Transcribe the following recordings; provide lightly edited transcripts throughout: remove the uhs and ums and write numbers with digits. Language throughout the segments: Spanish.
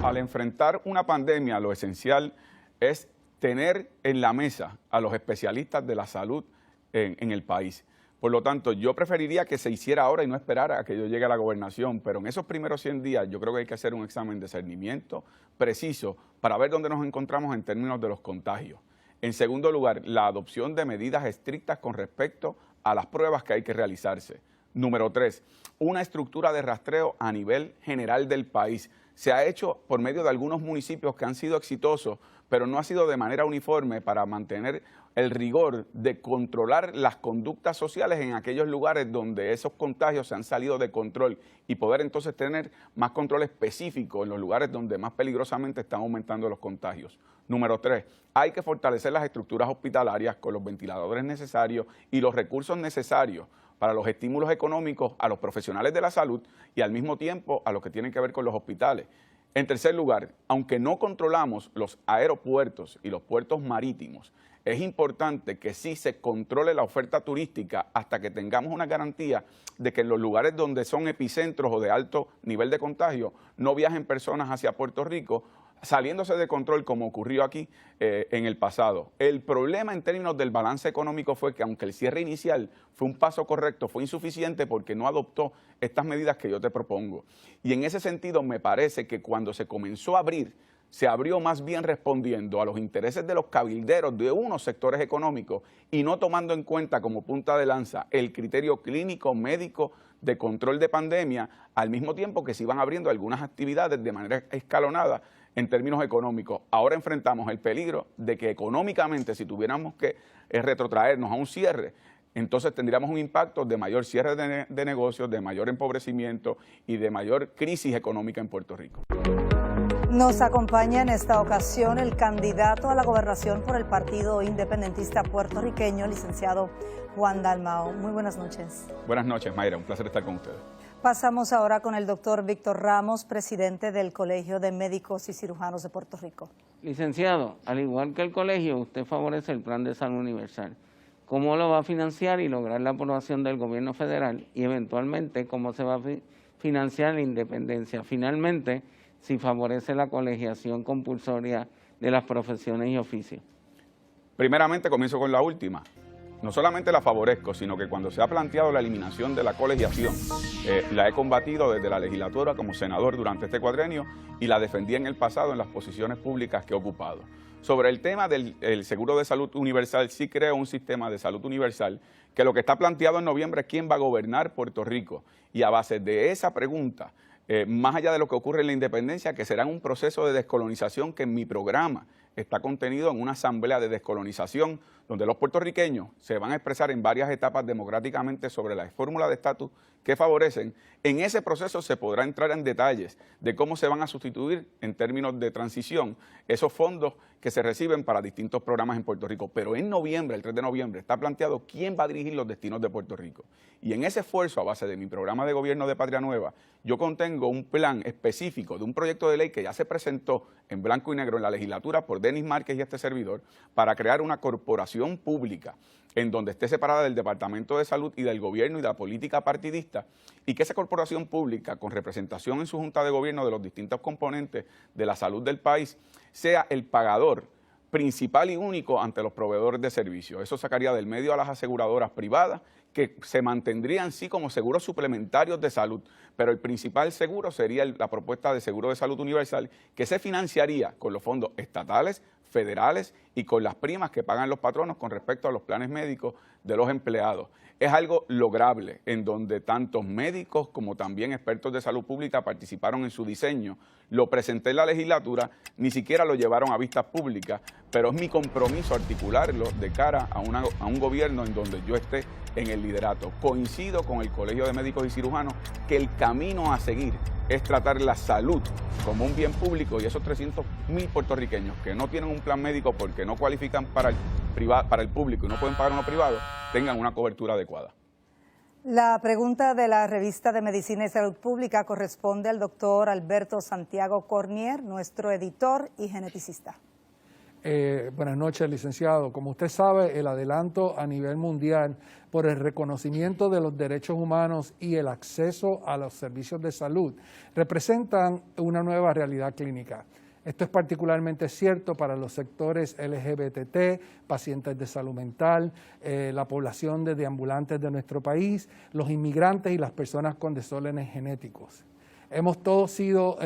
Al enfrentar una pandemia, lo esencial es tener en la mesa a los especialistas de la salud en el país. Por lo tanto, yo preferiría que se hiciera ahora y no esperara a que yo llegue a la gobernación, pero en esos primeros 100 días yo creo que hay que hacer un examen de discernimiento preciso para ver dónde nos encontramos en términos de los contagios. En segundo lugar, la adopción de medidas estrictas con respecto a las pruebas que hay que realizarse. Número 3, una estructura de rastreo a nivel general del país. Se ha hecho por medio de algunos municipios que han sido exitosos, pero no ha sido de manera uniforme para mantener el rigor de controlar las conductas sociales en aquellos lugares donde esos contagios se han salido de control y poder entonces tener más control específico en los lugares donde más peligrosamente están aumentando los contagios. Número 3, hay que fortalecer las estructuras hospitalarias con los ventiladores necesarios y los recursos necesarios para los estímulos económicos a los profesionales de la salud y al mismo tiempo a los que tienen que ver con los hospitales. En tercer lugar, aunque no controlamos los aeropuertos y los puertos marítimos, es importante que sí se controle la oferta turística hasta que tengamos una garantía de que en los lugares donde son epicentros o de alto nivel de contagio no viajen personas hacia Puerto Rico, saliéndose de control como ocurrió aquí en el pasado. El problema en términos del balance económico fue que aunque el cierre inicial fue un paso correcto, fue insuficiente porque no adoptó estas medidas que yo te propongo. Y en ese sentido me parece que cuando se comenzó a abrir, se abrió más bien respondiendo a los intereses de los cabilderos de unos sectores económicos y no tomando en cuenta como punta de lanza el criterio clínico médico de control de pandemia, al mismo tiempo que se iban abriendo algunas actividades de manera escalonada en términos económicos. Ahora enfrentamos el peligro de que económicamente, si tuviéramos que retrotraernos a un cierre, entonces tendríamos un impacto de mayor cierre de negocios, de mayor empobrecimiento y de mayor crisis económica en Puerto Rico. Nos acompaña en esta ocasión el candidato a la gobernación por el Partido Independentista Puertorriqueño, licenciado Juan Dalmao. Muy buenas noches. Buenas noches, Mayra. Un placer estar con ustedes. Pasamos ahora con el doctor Víctor Ramos, presidente del Colegio de Médicos y Cirujanos de Puerto Rico. Licenciado, al igual que el colegio, usted favorece el Plan de Salud Universal. ¿Cómo lo va a financiar y lograr la aprobación del gobierno federal? Y eventualmente, ¿cómo se va a financiar la independencia? Finalmente, si favorece la colegiación compulsoria de las profesiones y oficios. Primeramente, comienzo con la última. No solamente la favorezco, sino que cuando se ha planteado la eliminación de la colegiación, la he combatido desde la legislatura como senador durante este cuatrenio y la defendí en el pasado en las posiciones públicas que he ocupado. Sobre el tema del seguro de salud universal, sí creo un sistema de salud universal que lo que está planteado en noviembre es quién va a gobernar Puerto Rico. Y a base de esa pregunta, más allá de lo que ocurre en la independencia, que será un proceso de descolonización que en mi programa está contenido en una asamblea de descolonización donde los puertorriqueños se van a expresar en varias etapas democráticamente sobre la fórmula de estatus que favorecen. En ese proceso se podrá entrar en detalles de cómo se van a sustituir en términos de transición esos fondos que se reciben para distintos programas en Puerto Rico. Pero en noviembre, el 3 de noviembre, está planteado quién va a dirigir los destinos de Puerto Rico. Y en ese esfuerzo, a base de mi programa de gobierno de Patria Nueva, yo contengo un plan específico de un proyecto de ley que ya se presentó en blanco y negro en la legislatura por Denis Márquez y este servidor para crear una corporación pública en donde esté separada del Departamento de Salud y del gobierno y de la política partidista, y que esa corporación pública, con representación en su junta de gobierno de los distintos componentes de la salud del país, sea el pagador principal y único ante los proveedores de servicios. Eso sacaría del medio a las aseguradoras privadas, que se mantendrían sí como seguros suplementarios de salud, pero el principal seguro sería la propuesta de seguro de salud universal, que se financiaría con los fondos estatales, federales y con las primas que pagan los patronos con respecto a los planes médicos de los empleados. Es algo lograble, en donde tantos médicos como también expertos de salud pública participaron en su diseño. Lo presenté en la legislatura, ni siquiera lo llevaron a vistas públicas, pero es mi compromiso articularlo de cara a un gobierno en donde yo esté en el liderato. Coincido con el Colegio de Médicos y Cirujanos que el camino a seguir es tratar la salud como un bien público, y esos 300.000 puertorriqueños que no tienen un plan médico porque no cualifican para el público y no pueden pagar uno privado, tengan una cobertura adecuada. La pregunta de la revista de Medicina y Salud Pública corresponde al doctor Alberto Santiago Cornier, nuestro editor y geneticista. Buenas noches, licenciado. Como usted sabe, el adelanto a nivel mundial por el reconocimiento de los derechos humanos y el acceso a los servicios de salud representan una nueva realidad clínica. Esto es particularmente cierto para los sectores LGBT, pacientes de salud mental, la población de deambulantes de nuestro país, los inmigrantes y las personas con desórdenes genéticos. Hemos todos sido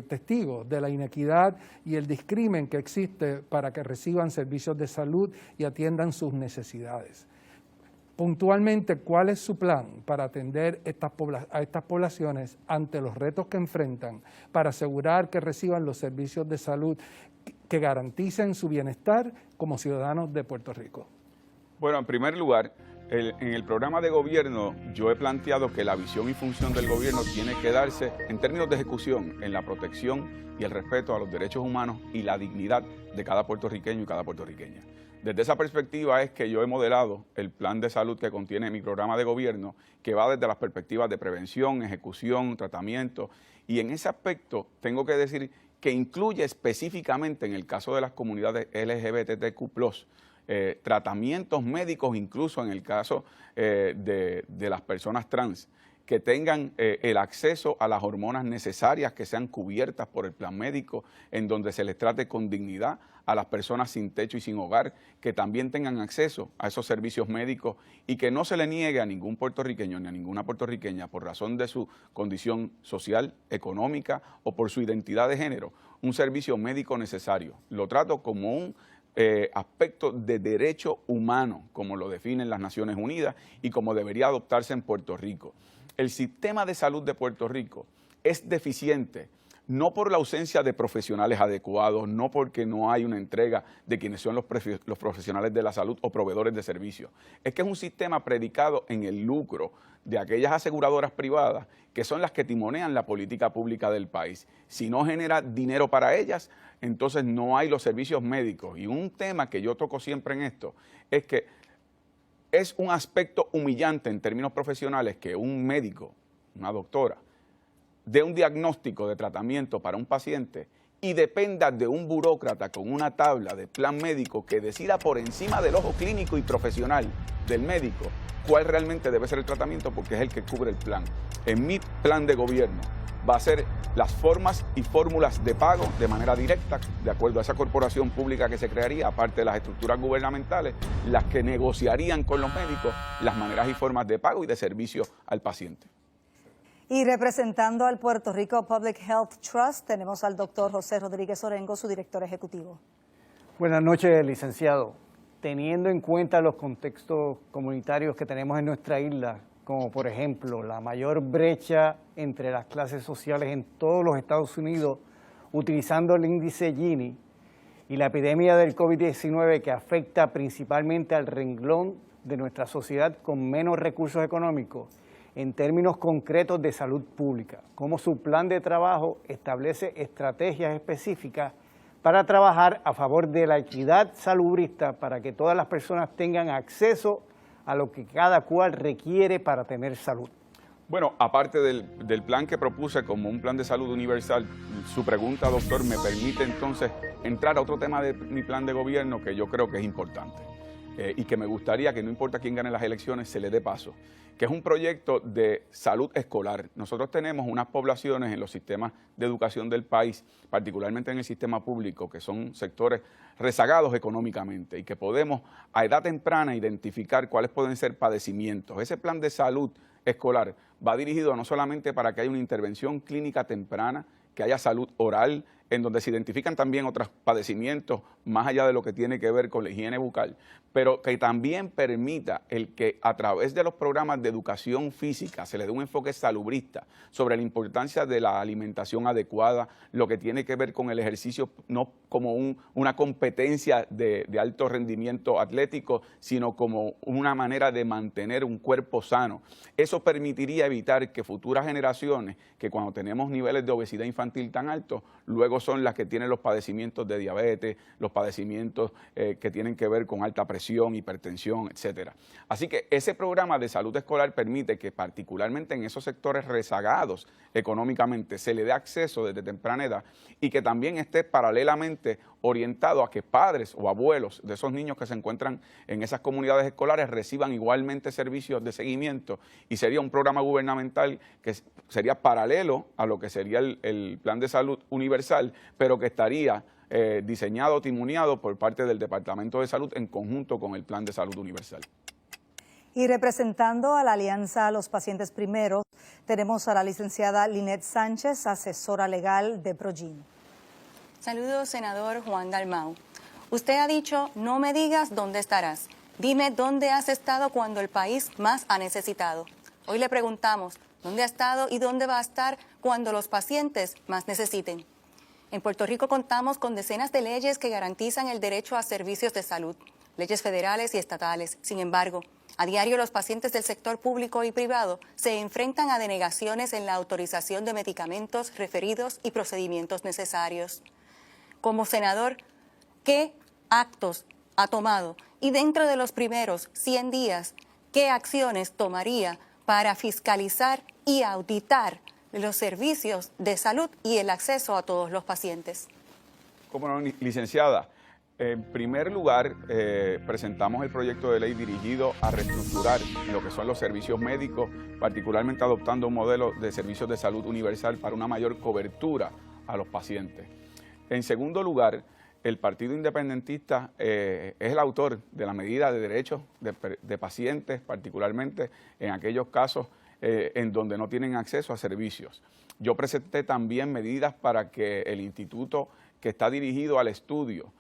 testigos de la inequidad y el discrimen que existe para que reciban servicios de salud y atiendan sus necesidades. Puntualmente, ¿cuál es su plan para atender a estas poblaciones ante los retos que enfrentan para asegurar que reciban los servicios de salud que garanticen su bienestar como ciudadanos de Puerto Rico? Bueno, en primer lugar, en el programa de gobierno yo he planteado que la visión y función del gobierno tiene que darse en términos de ejecución en la protección y el respeto a los derechos humanos y la dignidad de cada puertorriqueño y cada puertorriqueña. Desde esa perspectiva es que yo he modelado el plan de salud que contiene mi programa de gobierno, que va desde las perspectivas de prevención, ejecución, tratamiento, y en ese aspecto tengo que decir que incluye específicamente en el caso de las comunidades LGBTQ+, tratamientos médicos, incluso en el caso de las personas trans, que tengan el acceso a las hormonas necesarias que sean cubiertas por el plan médico, en donde se les trate con dignidad a las personas sin techo y sin hogar, que también tengan acceso a esos servicios médicos y que no se le niegue a ningún puertorriqueño ni a ninguna puertorriqueña por razón de su condición social, económica o por su identidad de género, un servicio médico necesario. Lo trato como un aspecto de derecho humano, como lo definen las Naciones Unidas y como debería adoptarse en Puerto Rico. El sistema de salud de Puerto Rico es deficiente, no por la ausencia de profesionales adecuados, no porque no hay una entrega de quienes son los profesionales de la salud o proveedores de servicios. Es que es un sistema predicado en el lucro de aquellas aseguradoras privadas que son las que timonean la política pública del país. Si no genera dinero para ellas, entonces no hay los servicios médicos. Y un tema que yo toco siempre en esto es que es un aspecto humillante en términos profesionales que un médico, una doctora, dé un diagnóstico de tratamiento para un paciente y dependa de un burócrata con una tabla de plan médico que decida por encima del ojo clínico y profesional del médico cuál realmente debe ser el tratamiento, porque es el que cubre el plan. En mi plan de gobierno va a ser las formas y fórmulas de pago de manera directa, de acuerdo a esa corporación pública que se crearía, aparte de las estructuras gubernamentales, las que negociarían con los médicos las maneras y formas de pago y de servicio al paciente. Y representando al Puerto Rico Public Health Trust, tenemos al doctor José Rodríguez Orengo, su director ejecutivo. Buenas noches, licenciado. Teniendo en cuenta los contextos comunitarios que tenemos en nuestra isla, como por ejemplo la mayor brecha entre las clases sociales en todos los Estados Unidos, utilizando el índice Gini, y la epidemia del COVID-19 que afecta principalmente al renglón de nuestra sociedad con menos recursos económicos, en términos concretos de salud pública, cómo su plan de trabajo establece estrategias específicas para trabajar a favor de la equidad salubrista para que todas las personas tengan acceso a lo que cada cual requiere para tener salud. Bueno, aparte del plan que propuse como un plan de salud universal, su pregunta, doctor, me permite entonces entrar a otro tema de mi plan de gobierno que yo creo que es importante y que me gustaría que no importa quién gane las elecciones, se le dé paso, que es un proyecto de salud escolar. Nosotros tenemos unas poblaciones en los sistemas de educación del país, particularmente en el sistema público, que son sectores rezagados económicamente y que podemos a edad temprana identificar cuáles pueden ser padecimientos. Ese plan de salud escolar va dirigido no solamente para que haya una intervención clínica temprana, que haya salud oral, en donde se identifican también otros padecimientos más allá de lo que tiene que ver con la higiene bucal, pero que también permita el que a través de los programas de educación física se le dé un enfoque salubrista sobre la importancia de la alimentación adecuada, lo que tiene que ver con el ejercicio no como una competencia de alto rendimiento atlético, sino como una manera de mantener un cuerpo sano. Eso permitiría evitar que futuras generaciones, que cuando tenemos niveles de obesidad infantil tan altos, luego son las que tienen los padecimientos de diabetes, los padecimientos que tienen que ver con alta presión, hipertensión, etcétera. Así que ese programa de salud escolar permite que particularmente en esos sectores rezagados económicamente se le dé acceso desde temprana edad y que también esté paralelamente orientado a que padres o abuelos de esos niños que se encuentran en esas comunidades escolares reciban igualmente servicios de seguimiento, y sería un programa gubernamental que sería paralelo a lo que sería el Plan de Salud Universal, pero que estaría diseñado, timuneado por parte del Departamento de Salud en conjunto con el Plan de Salud Universal. Y representando a la Alianza Los Pacientes Primero, tenemos a la licenciada Linet Sánchez, asesora legal de Progin. Saludos, senador Juan Dalmau. Usted ha dicho, no me digas dónde estarás. Dime dónde has estado cuando el país más ha necesitado. Hoy le preguntamos, ¿dónde ha estado y dónde va a estar cuando los pacientes más necesiten? En Puerto Rico contamos con decenas de leyes que garantizan el derecho a servicios de salud, leyes federales y estatales. Sin embargo, a diario los pacientes del sector público y privado se enfrentan a denegaciones en la autorización de medicamentos, referidos y procedimientos necesarios. Como senador, ¿qué actos ha tomado? Y dentro de los primeros 100 días, ¿qué acciones tomaría para fiscalizar y auditar los servicios de salud y el acceso a todos los pacientes? Cómo no, licenciada. En primer lugar, presentamos el proyecto de ley dirigido a reestructurar lo que son los servicios médicos, particularmente adoptando un modelo de servicios de salud universal para una mayor cobertura a los pacientes. En segundo lugar, el Partido Independentista es el autor de la medida de derechos de pacientes, particularmente en aquellos casos en donde no tienen acceso a servicios. Yo presenté también medidas para que el instituto que está dirigido al estudio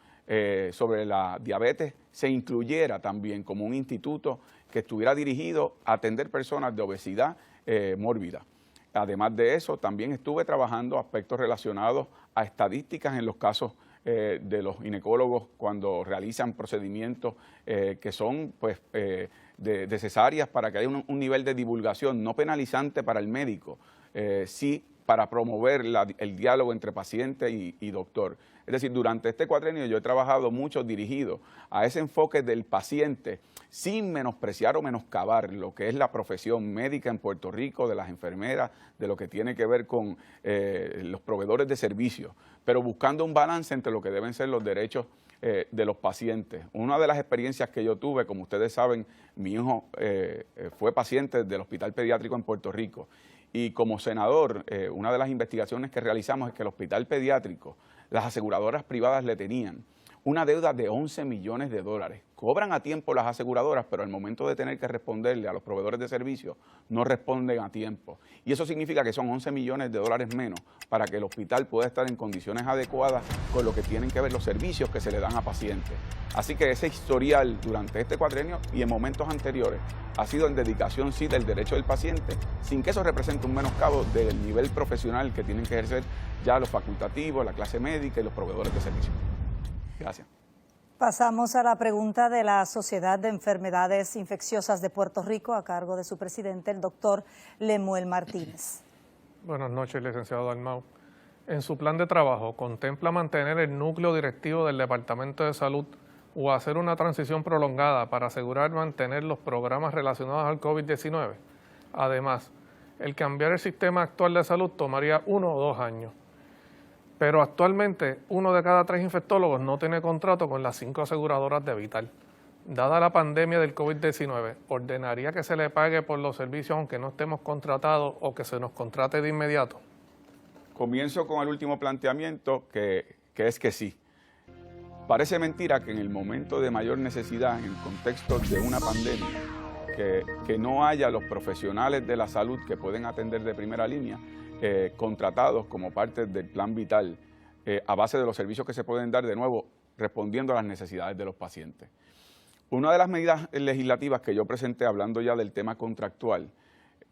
sobre la diabetes se incluyera también como un instituto que estuviera dirigido a atender personas de obesidad mórbida. Además de eso, también estuve trabajando aspectos relacionados a estadísticas en los casos de los ginecólogos cuando realizan procedimientos que son pues, de cesáreas, para que haya un nivel de divulgación no penalizante para el médico, sí para promover el diálogo entre paciente y doctor. Es decir, durante este cuatrenio yo he trabajado mucho dirigido a ese enfoque del paciente, sin menospreciar o menoscabar lo que es la profesión médica en Puerto Rico, de las enfermeras, de lo que tiene que ver con los proveedores de servicios, pero buscando un balance entre lo que deben ser los derechos de los pacientes. Una de las experiencias que yo tuve, como ustedes saben, mi hijo fue paciente del Hospital Pediátrico en Puerto Rico, y como senador, una de las investigaciones que realizamos es que el Hospital Pediátrico, las aseguradoras privadas le tenían una deuda de 11 millones de dólares. Cobran a tiempo las aseguradoras, pero al momento de tener que responderle a los proveedores de servicios, no responden a tiempo. Y eso significa que son 11 millones de dólares menos para que el hospital pueda estar en condiciones adecuadas con lo que tienen que ver los servicios que se le dan a pacientes. Así que ese historial durante este cuatrenio y en momentos anteriores ha sido en dedicación, sí, del derecho del paciente, sin que eso represente un menoscabo del nivel profesional que tienen que ejercer ya los facultativos, la clase médica y los proveedores de servicios. Gracias. Pasamos a la pregunta de la Sociedad de Enfermedades Infecciosas de Puerto Rico, a cargo de su presidente, el doctor Lemuel Martínez. Buenas noches, licenciado Dalmau. En su plan de trabajo, ¿contempla mantener el núcleo directivo del Departamento de Salud o hacer una transición prolongada para asegurar mantener los programas relacionados al COVID-19? Además, el cambiar el sistema actual de salud tomaría 1 o 2 años. Pero actualmente 1 de cada 3 infectólogos no tiene contrato con las 5 aseguradoras de Vital. Dada la pandemia del COVID-19, ¿ordenaría que se le pague por los servicios aunque no estemos contratados o que se nos contrate de inmediato? Comienzo con el último planteamiento, que es que sí. Parece mentira que en el momento de mayor necesidad, en el contexto de una pandemia, que no haya los profesionales de la salud que pueden atender de primera línea, contratados como parte del Plan Vital, a base de los servicios que se pueden dar, de nuevo, respondiendo a las necesidades de los pacientes. Una de las medidas legislativas que yo presenté, hablando ya del tema contractual,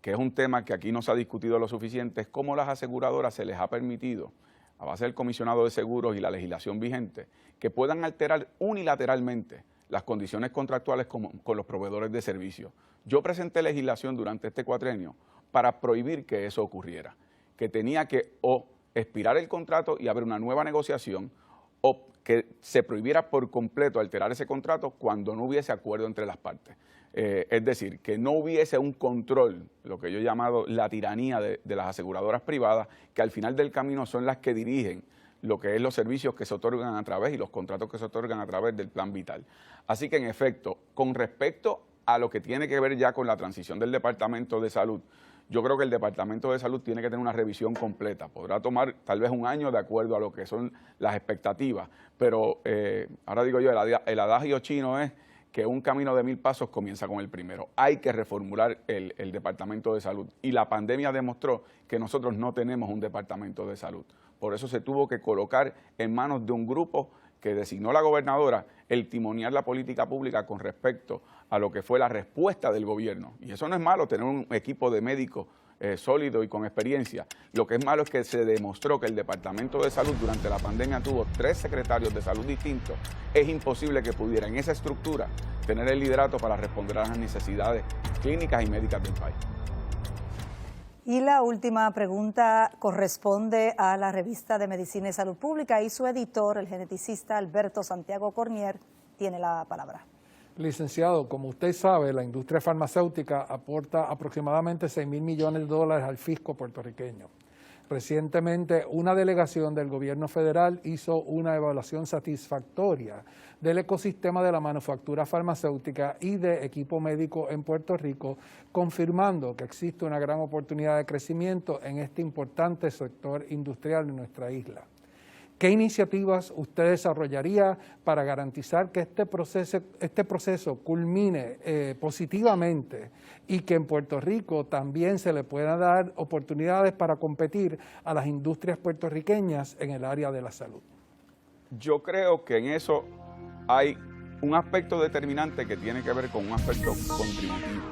que es un tema que aquí no se ha discutido lo suficiente, es cómo las aseguradoras se les ha permitido, a base del comisionado de seguros y la legislación vigente, que puedan alterar unilateralmente las condiciones contractuales con los proveedores de servicios. Yo presenté legislación durante este cuatrenio para prohibir que eso ocurriera, que tenía que o expirar el contrato y haber una nueva negociación, o que se prohibiera por completo alterar ese contrato cuando no hubiese acuerdo entre las partes. Es decir, que no hubiese un control, lo que yo he llamado la tiranía de las aseguradoras privadas, que al final del camino son las que dirigen lo que es los servicios que se otorgan a través y los contratos que se otorgan a través del Plan Vital. Así que, en efecto, con respecto a lo que tiene que ver ya con la transición del Departamento de Salud, yo creo que el Departamento de Salud tiene que tener una revisión completa. Podrá tomar tal vez un año de acuerdo a lo que son las expectativas, pero ahora digo yo, el adagio chino es que un camino de 1000 pasos comienza con el primero. Hay que reformular el Departamento de Salud, y la pandemia demostró que nosotros no tenemos un Departamento de Salud. Por eso se tuvo que colocar en manos de un grupo que designó la gobernadora el timonear la política pública con respecto a lo que fue la respuesta del gobierno. Y eso no es malo, tener un equipo de médicos sólido y con experiencia. Lo que es malo es que se demostró que el Departamento de Salud durante la pandemia tuvo 3 secretarios de salud distintos. Es imposible que pudiera en esa estructura tener el liderato para responder a las necesidades clínicas y médicas del país. Y la última pregunta corresponde a la revista de Medicina y Salud Pública, y su editor, el geneticista Alberto Santiago Cornier, tiene la palabra. Licenciado, como usted sabe, la industria farmacéutica aporta aproximadamente $6,000 millones al fisco puertorriqueño. Recientemente, una delegación del gobierno federal hizo una evaluación satisfactoria del ecosistema de la manufactura farmacéutica y de equipo médico en Puerto Rico, confirmando que existe una gran oportunidad de crecimiento en este importante sector industrial en nuestra isla. ¿Qué iniciativas usted desarrollaría para garantizar que este proceso culmine positivamente y que en Puerto Rico también se le pueda dar oportunidades para competir a las industrias puertorriqueñas en el área de la salud? Yo creo que en eso hay un aspecto determinante que tiene que ver con un aspecto contributivo.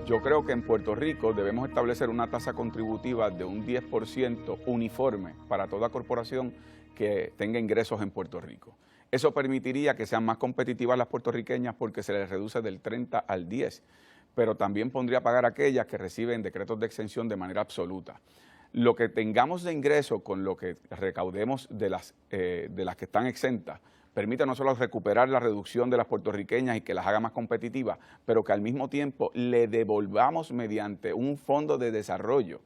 Yo creo que en Puerto Rico debemos establecer una tasa contributiva de un 10% uniforme para toda corporación que tenga ingresos en Puerto Rico. Eso permitiría que sean más competitivas las puertorriqueñas porque se les reduce del 30 al 10, pero también pondría a pagar a aquellas que reciben decretos de exención de manera absoluta. Lo que tengamos de ingreso con lo que recaudemos de las que están exentas permite no solo recuperar la reducción de las puertorriqueñas y que las haga más competitivas, pero que al mismo tiempo le devolvamos mediante un fondo de desarrollo,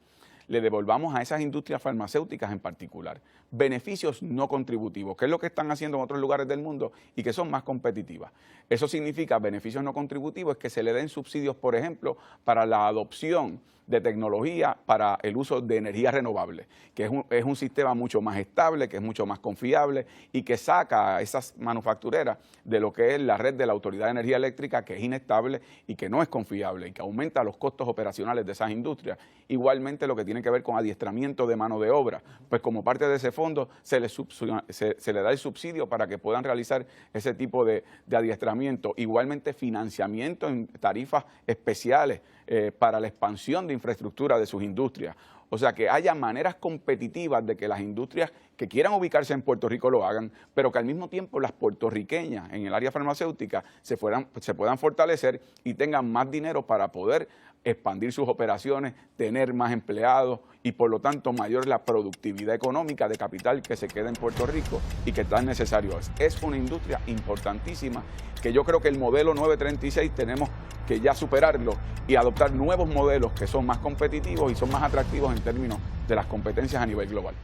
le devolvamos a esas industrias farmacéuticas en particular beneficios no contributivos, que es lo que están haciendo en otros lugares del mundo y que son más competitivas. Eso significa beneficios no contributivos, es que se le den subsidios, por ejemplo, para la adopción de tecnología para el uso de energía renovable, que es un sistema mucho más estable, que es mucho más confiable y que saca a esas manufactureras de lo que es la red de la Autoridad de Energía Eléctrica, que es inestable y que no es confiable y que aumenta los costos operacionales de esas industrias. Igualmente lo que tiene que ver con adiestramiento de mano de obra, pues como parte de ese fondo se le da el subsidio para que puedan realizar ese tipo de adiestramiento. Igualmente financiamiento en tarifas especiales para la expansión de infraestructura de sus industrias. O sea, que haya maneras competitivas de que las industrias que quieran ubicarse en Puerto Rico lo hagan, pero que al mismo tiempo las puertorriqueñas en el área farmacéutica se puedan fortalecer y tengan más dinero para poder expandir sus operaciones, tener más empleados y por lo tanto mayor la productividad económica de capital que se queda en Puerto Rico y que tan necesario es. Es una industria importantísima que yo creo que el modelo 936 tenemos que ya superarlo y adoptar nuevos modelos que son más competitivos y son más atractivos en términos de las competencias a nivel global.